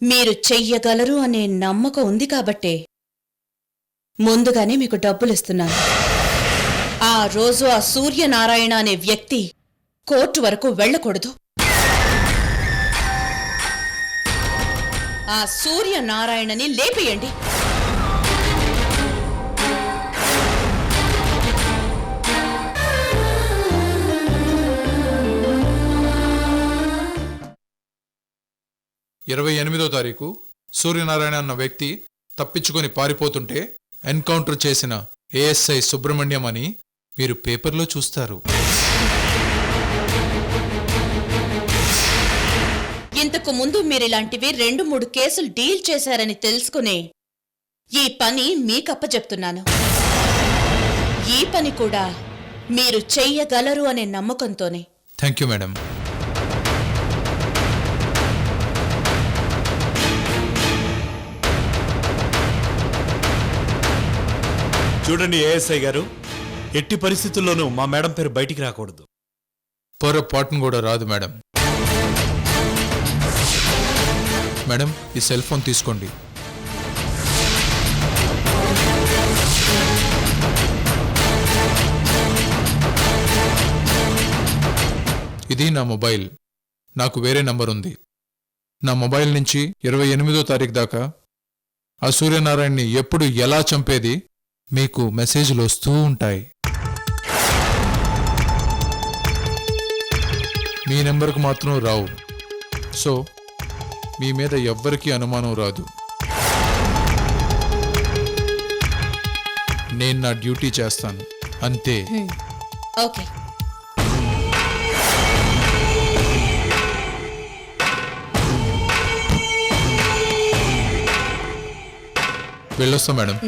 మీరు చెయ్యగలరు అనే నమ్మకం ఉంది కాబట్టే ముందుగానే మీకు డబ్బులిస్తున్నాను. ఆ రోజు ఆ సూర్యనారాయణ అనే వ్యక్తి కోర్టు వరకు వెళ్ళకూడదు. ఆ సూర్యనారాయణని లేపేయండి. ఇరవై 28వ తారీఖు సూర్యనారాయణ అన్న వ్యక్తి తప్పించుకొని పారిపోతుంటే ఎన్కౌంటర్ చేసిన ఏఎస్ఐ సుబ్రహ్మణ్యం అని మీరు పేపర్లో చూస్తారు. ఇంతకు ముందు మీరిలాంటివి 2-3 కేసులు డీల్ చేశారని తెలుసుకునే ఈ పని మీకప్పచెప్తున్నాను. ఈ పని కూడా మీరు చెయ్యగలరు అనే నమ్మకంతోనే. Thank you madam. చూడండి ఏఎస్ఐ గారు, ఎట్టి పరిస్థితుల్లోనూ మా మేడం పేరు బయటికి రాకూడదు. పొరపాటును కూడా రాదు మేడం. మేడం, ఈ సెల్ ఫోన్ తీసుకోండి. ఇది నా మొబైల్. నాకు వేరే నంబర్ ఉంది. నా మొబైల్ నుంచి 28వ తారీఖు దాకా ఆ సూర్యనారాయణని ఎప్పుడు ఎలా చంపేది మీకు మెసేజ్లు వస్తూ ఉంటాయి. మీ నెంబర్కు మాత్రం రావు. సో మీ మీద ఎవ్వరికీ అనుమానం రాదు. నేను నా డ్యూటీ చేస్తాను అంతే. ఓకే. వెళ్ళొస్తా madam.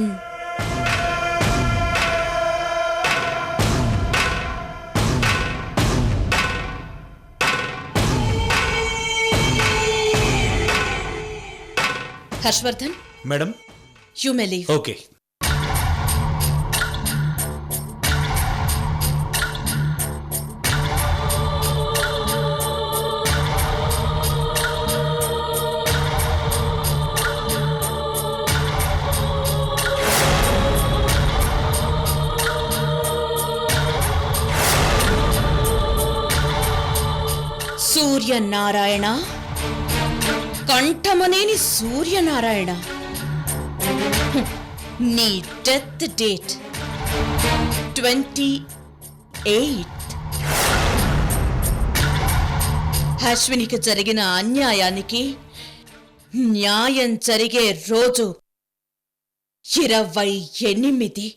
Harshavardhan, madam, you may leave. Okay. Suryanarayana, Kanthamaneni Suryanarayana, నీ డెత్ డేట్ 28. అశ్వినికి జరిగిన అన్యాయానికి న్యాయం జరిగే రోజు 28.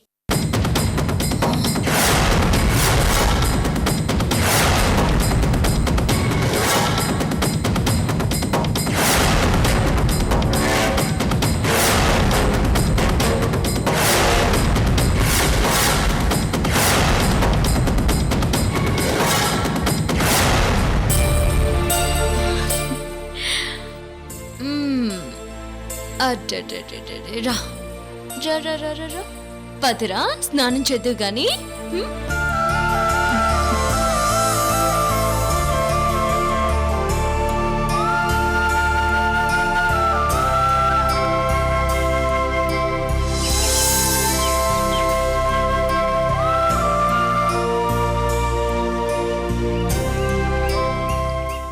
రా రా రా రా రా పదిరా, స్నానం చేద్దు గాని.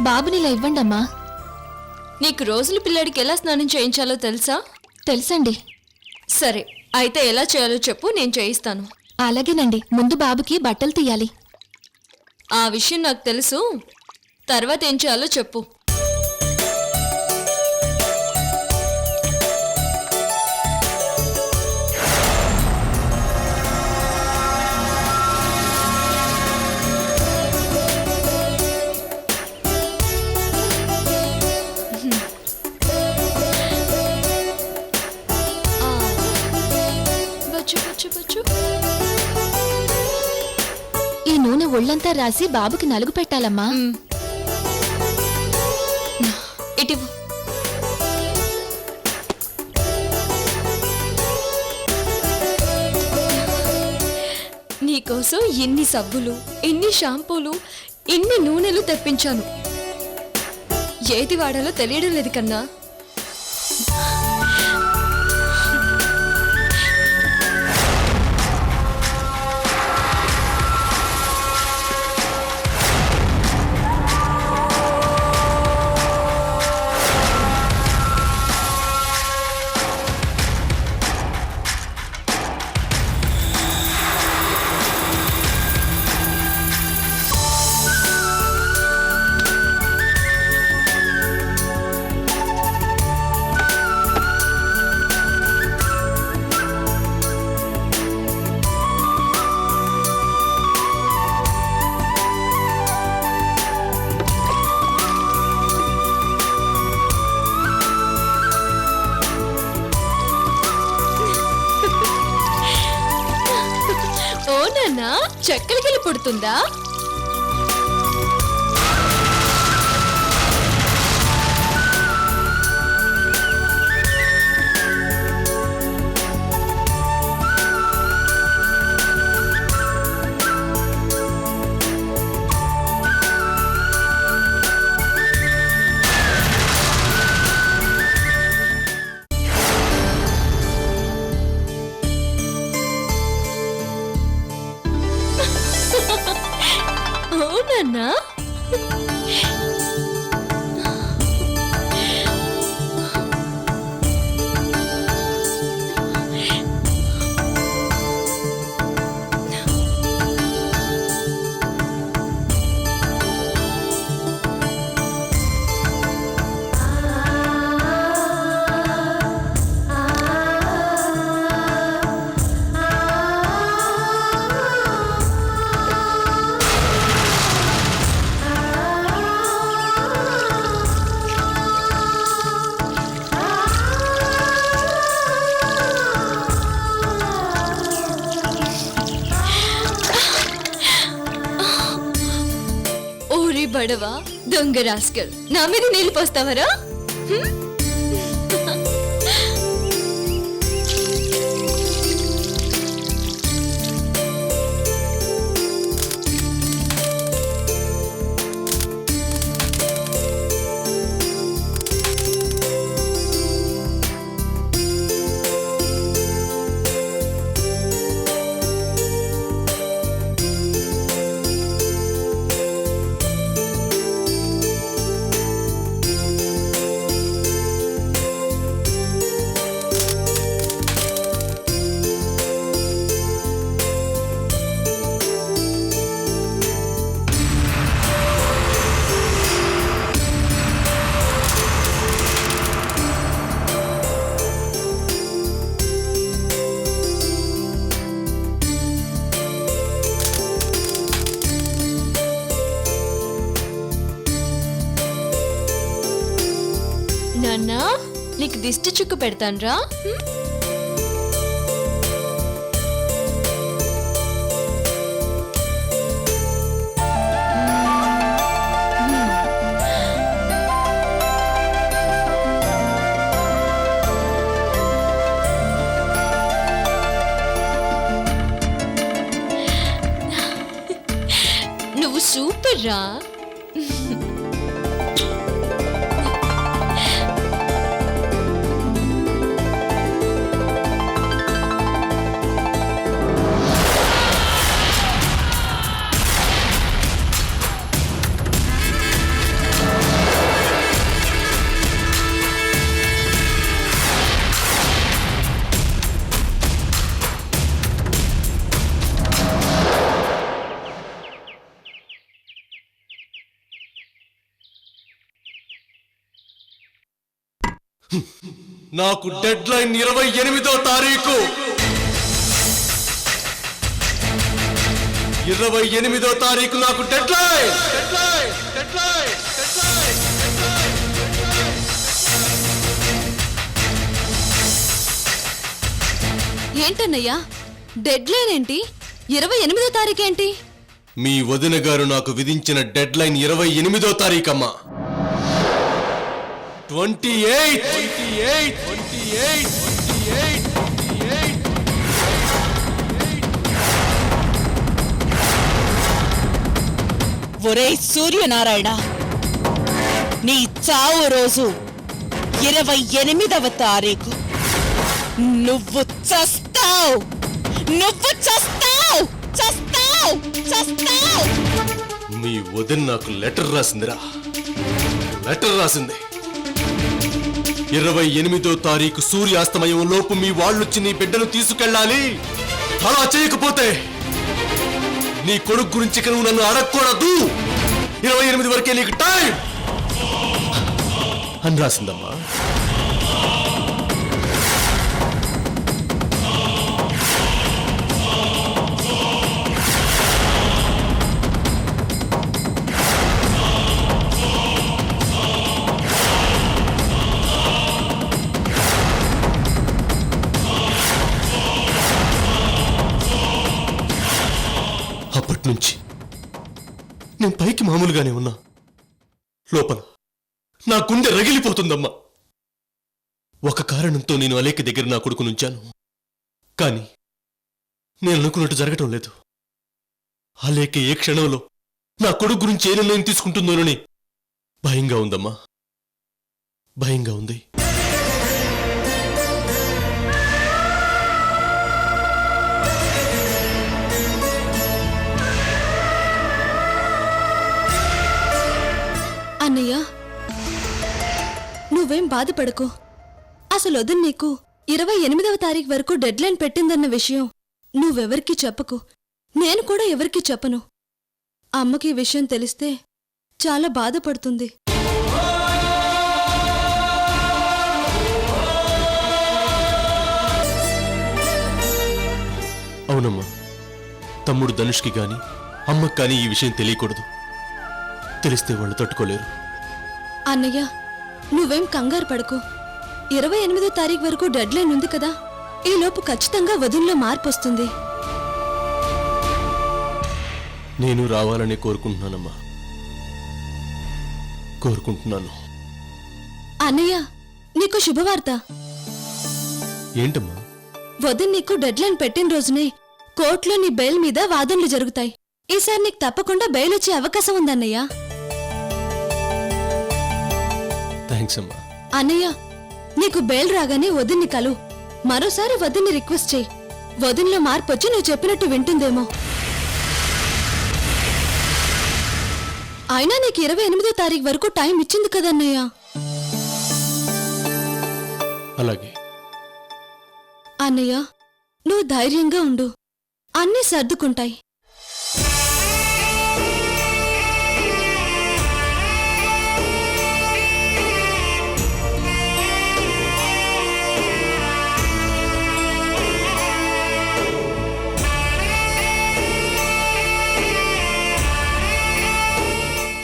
బాబునిలా ఇవ్వండమ్మా. నీకు రోజులు పిల్లాడికి ఎలా స్నానం చేయించాలో తెలుసా? తెలుసండి. సరే, అయితే ఎలా చేయాలో చెప్పు, నేను చేయిస్తాను. అలాగేనండి. ముందు బాబుకి బట్టలు తీయాలి. ఆ విషయం నాకు తెలుసు. తర్వాత ఏం చేయాలో చెప్పు. ఈ నూనె ఒళ్ళంతా రాసి బాబుకి నలుగు పెట్టాలమ్మా. ఇటివ్వు. నీకోసం ఎన్ని సబ్బులు, ఎన్ని షాంపూలు, ఎన్ని నూనెలు తెప్పించాను. ఏది వాడాలో తెలియడం లేదు కన్నా. ఓ నాన్న చెక్కలకెళ్ళి పుడుతుందా? అవునన్నా ఓరి బడవా దొంగ రాస్కల్, నా మీద నీళ్ళు పోస్తావరా? నాన్న నీకు దిష్టి చుక్కు పెడతాన్రా? నువ్వు సూపర్ రా. నాకు డెడ్ లైన్ 28వ తారీఖు. 28వ తారీఖు నాకు డెడ్ లైన్. ఏంటన్నయ్యా డెడ్ లైన్ ఏంటి? 28వ తారీఖు ఏంటి? మీ వదిన గారు నాకు విధించిన డెడ్ లైన్ 28వ తారీఖమ్మా. 28. ఒరేయ్ సూర్యనారాయణ, నీ చావు రోజు 28వ తారీఖు నువ్వు చస్తావు, నువ్వు చస్తావు, చస్తావు, చస్తావు. మీ వదిన నాకు లెటర్ రాసిందిరా, లెటర్ రాసింది. 28వ తారీఖు సూర్యాస్తమయం లోపు మీ వాళ్ళొచ్చి నీ బిడ్డను తీసుకెళ్ళాలి. అలా చేయకపోతే నీ కొడుకు గురించి నువ్వు నన్ను అడగకూడదు. 28 వరకే నీకు టైం అని రాసిందమ్మా. అప్పటి నుంచి నేను పైకి మామూలుగానే ఉన్నా, లోపల నా గుండె రగిలిపోతుందమ్మా. ఒక కారణంతో నేను అలేఖ్య దగ్గర నా కొడుకునుంచాను, కానీ నేను అనుకున్నట్టు జరగటం లేదు. అలేఖ్య ఏ క్షణంలో నా కొడుకు గురించి ఏ నిర్ణయం తీసుకుంటుందోనని భయంగా ఉందమ్మా, భయంగా ఉంది. అన్నయ్య, నువ్వేం బాధపడకు. అసలు వదిన నీకు 28వ తారీఖు వరకు డెడ్లైన్ పెట్టిందన్న విషయం నువ్వెవరికీ చెప్పకు, నేను కూడా ఎవరికీ చెప్పను. అమ్మకి ఈ విషయం తెలిస్తే చాలా బాధపడుతుంది. అవునమ్మా, తమ్ముడు ధనుష్కి గాని అమ్మకి కానీ ఈ విషయం తెలియకూడదు. తెలిస్తే వాళ్ళు తట్టుకోలేరు. అన్నయ్య, నువ్వేం కంగారు పడకు. 28వ తారీఖు వరకు డెడ్లైన్ ఉంది కదా, ఈలోపు ఖచ్చితంగా వదినలో మార్పు వస్తుంది. నేను రావాలని కోరుకుంటున్నానమ్మా, కోరుకుంటున్నాను. అన్నయ్య, నీకు శుభవార్త. ఏంటమ్మా? వదిన నీకు డెడ్లైన్ పెట్టిన రోజునే కోర్టులో నీ బెయిల్ మీద వాదనలు జరుగుతాయి. ఈసారి నీకు తప్పకుండా బెయిల్ వచ్చే అవకాశం ఉందన్నయ్య. థ్యాంక్స్ అమ్మా. అన్నయ్య, నీకు బెయిల్ రాగానే వదిన్ని కలు. మరోసారి వదిన్ని రిక్వెస్ట్ చేయి. వదిన్లో మార్పు వచ్చి నువ్వు చెప్పినట్టు వింటుందేమో. అయినా నీకు 28వ తారీఖు వరకు టైం ఇచ్చింది కదన్నయ్య. అలాగే అన్నయ్య, నువ్వు ధైర్యంగా ఉండు, అన్నీ సర్దుకుంటాయి.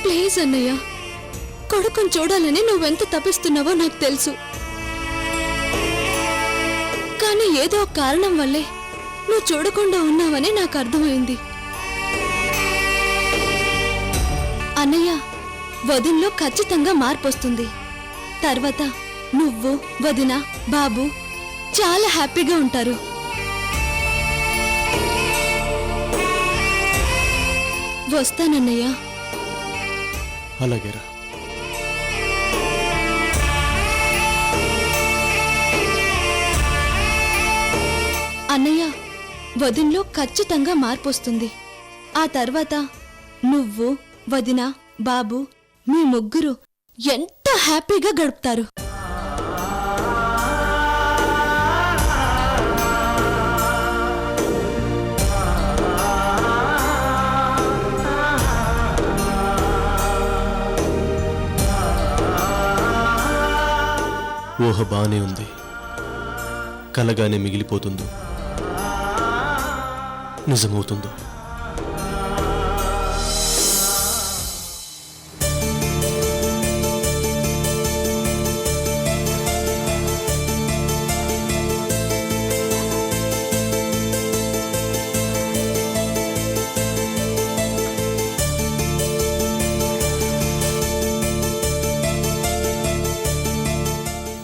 ప్లీజ్ అన్నయ్య, కొడుకుని చూడాలని నువ్వెంత తపిస్తున్నావో నాకు తెలుసు. కానీ ఏదో ఒక కారణం వల్లే నువ్వు చూడకుండా ఉన్నావని నాకు అర్థమైంది. అన్నయ్య, వదిన్లో ఖచ్చితంగా మార్పు వస్తుంది. తర్వాత నువ్వు, వదిన, బాబు చాలా హ్యాపీగా ఉంటారు. వస్తానన్నయ్య. అలాగేరా. అన్నయ్య, వదిన్లో ఖచ్చితంగా మార్పు వస్తుంది. ఆ తర్వాత నువ్వు, వదిన, బాబు మీ ముగ్గురు ఎంత హ్యాపీగా గడుపుతారు. ఊహ బానే ఉంది, కలగానే మిగిలిపోతుందో నిజమవుతుందో.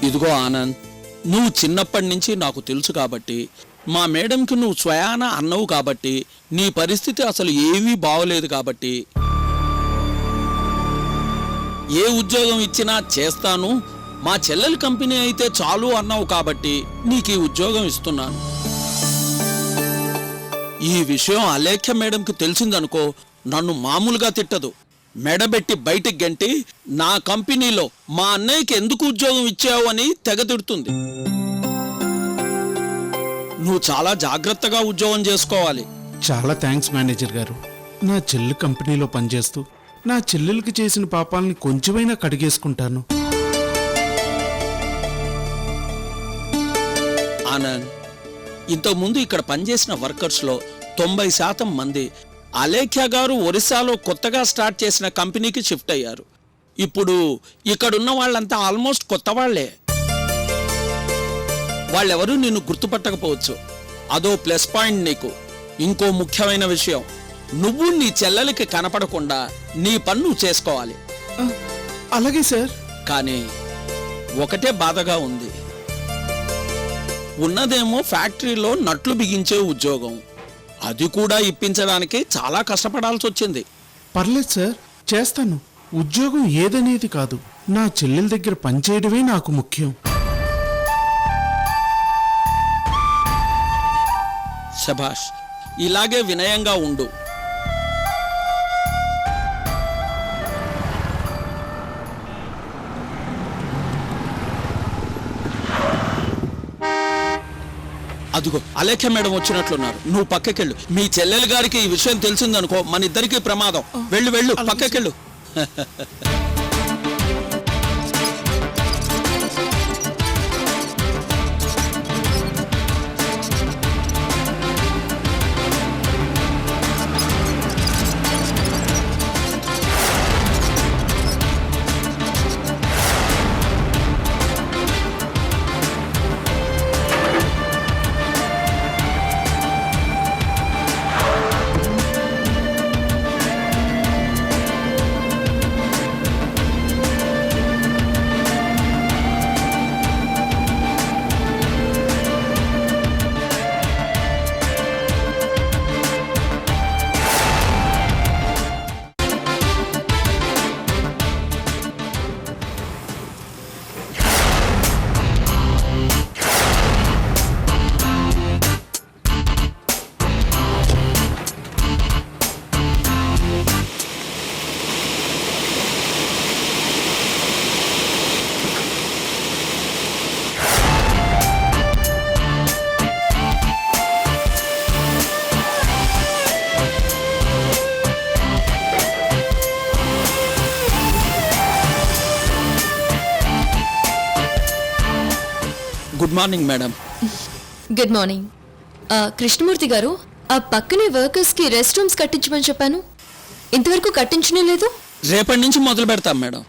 ఇదిగో ఆనంద్, నువ్వు చిన్నప్పటి నుంచి నాకు తెలుసు కాబట్టి, మా మేడంకి నువ్వు స్వయాన అన్నవు కాబట్టి, నీ పరిస్థితి అసలు ఏమీ బాగోలేదు కాబట్టి, ఏ ఉద్యోగం ఇచ్చినా చేస్తాను, మా చెల్లెలి కంపెనీ అయితే చాలు అన్నావు కాబట్టి నీకు ఈ ఉద్యోగం ఇస్తున్నాను. ఈ విషయం అలేఖ్య మేడంకి తెలిసిందనుకో నన్ను మామూలుగా తిట్టదు. మెడబెట్టి బయటికి గంటి నా కంపెనీలో మా అన్నయ్యకి ఎందుకు ఉద్యోగం ఇచ్చావు అని తెగ తిడుతుంది. నువ్వు చాలా జాగ్రత్తగా ఉద్యోగం చేసుకోవాలి. చాలా థ్యాంక్స్ మేనేజర్ గారు. నా చెల్లి కంపెనీలో పనిచేస్తూ నా చెల్లెలకి చేసిన పాపాలని కొంచెమైనా కడిగేసుకుంటాను. ఆనంద్, ఇంతకుముందు ఇక్కడ పనిచేసిన వర్కర్స్లో 90% మంది అలేఖ్య గారు ఒరిస్సాలో కొత్తగా స్టార్ట్ చేసిన కంపెనీకి షిఫ్ట్ అయ్యారు. ఇప్పుడు ఇక్కడున్న వాళ్ళంతా ఆల్మోస్ట్ కొత్త వాళ్లే. వాళ్ళెవరూ నిన్ను గుర్తుపట్టకపోవచ్చు. అదో ప్లస్ పాయింట్ నీకు. ఇంకో ముఖ్యమైన విషయం, నువ్వు నీ చెల్లెలకి కనపడకుండా నీ పని నువ్వు చేసుకోవాలి. అలాగే సార్. కానీ ఒకటే బాధగా ఉంది. ఉన్నదేమో ఫ్యాక్టరీలో నట్లు బిగించే ఉద్యోగం. అది కూడా ఇప్పించడానికి చాలా కష్టపడాల్సి వచ్చింది. పర్లేదు సార్, చేస్తాను. ఉద్యోగం ఏదనేది కాదు, నా చెల్లెల దగ్గర పనిచేయడమే నాకు ముఖ్యం. శభాష్, ఇలాగే వినయంగా ఉండు. అదిగో అలేఖ్య మేడం వచ్చినట్లున్నారు. నువ్వు పక్కకెళ్ళు. మీ చెల్లెలు గారికి ఈ విషయం తెలిసిందనుకో మన ఇద్దరికి ప్రమాదం. వెళ్ళు వెళ్ళు, పక్కకెళ్ళు. Good morning madam. Good morning. Krishnamurthy garu, ఆ పక్కనే వర్కర్స్కి రెస్ట్ రూమ్స్ కట్టించమని చెప్పాను. ఇంతవరకు కట్టించనే లేదు. రేపటి నుంచి మొదలు పెడతాం మేడం.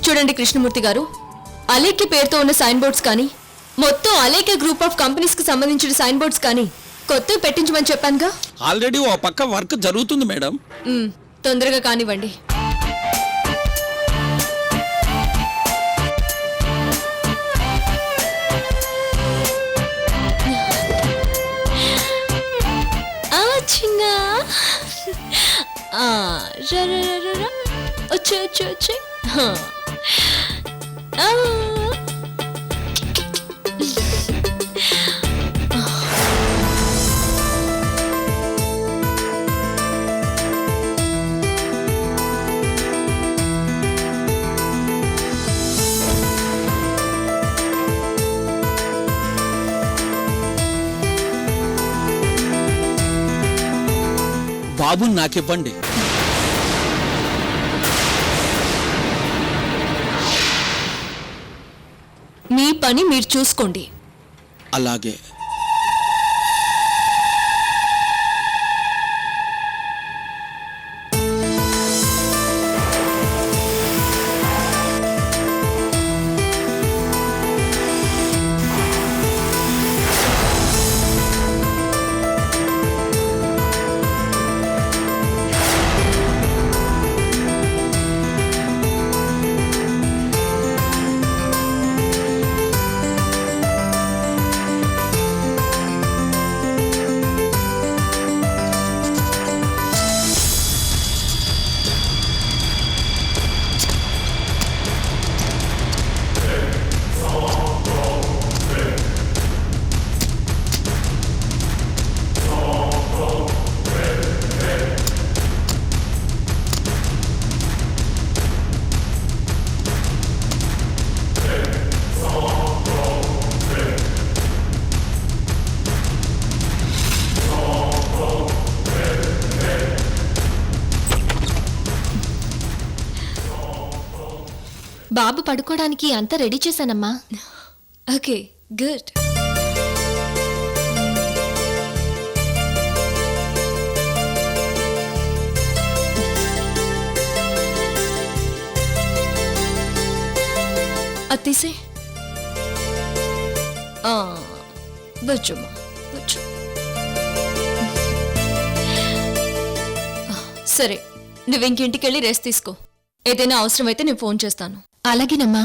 చూడండి కృష్ణమూర్తి గారు, అలేఖ్య పేరుతో ఉన్న సైన్ బోర్డ్స్ కానీ, మొత్తం అలేఖ్య గ్రూప్ ఆఫ్ కంపెనీస్ కి సంబంధించిన సైన్ బోర్డ్స్ కానీ కొత్తవి పెట్టించమని చెప్పానుగా. ఆల్రెడీ ఓ పక్క వర్క్ జరుగుతుంది మేడం. తొందరగా కానివ్వండి. చిన్న వచ్చే వచ్చే వచ్చే. బాబు నాకివ్వండి. మీ పని మీరు చూసుకోండి. అలాగే. బాబు పడుకోవడానికి అంతా రెడీ చేశానమ్మా. Okay, good. అత్తీసే వచ్చమ్మా వచ్చు. సరే, నువ్వు ఇంకింటికి వెళ్ళి రెస్ట్ తీసుకో. ఏదైనా అవసరమైతే నేను ఫోన్ చేస్తాను. అలాగేనమ్మా.